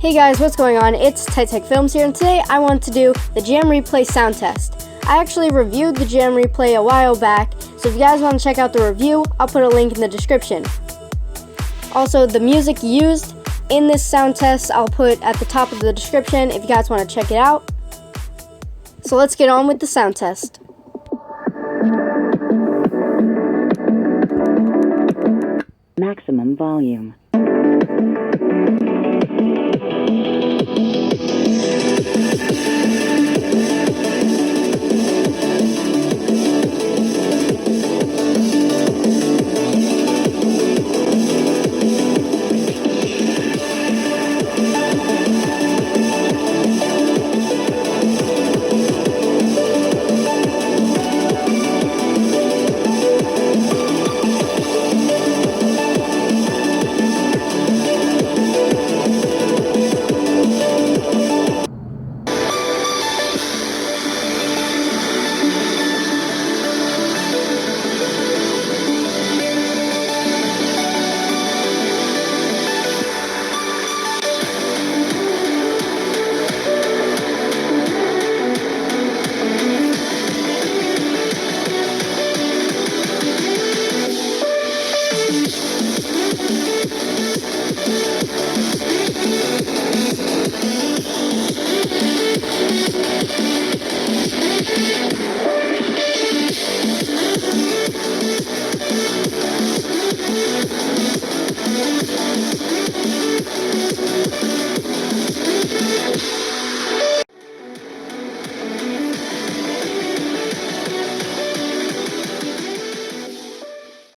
Hey guys, what's going on? It's Tight Tech Films here, and today I want to do the Jam Replay sound test. I actually reviewed the Jam Replay a while back, so if you guys want to check out the review, I'll put a link in the description. Also, the music used in this sound test I'll put at the top of the description if you guys want to check it out. So let's get on with the sound test. Maximum volume.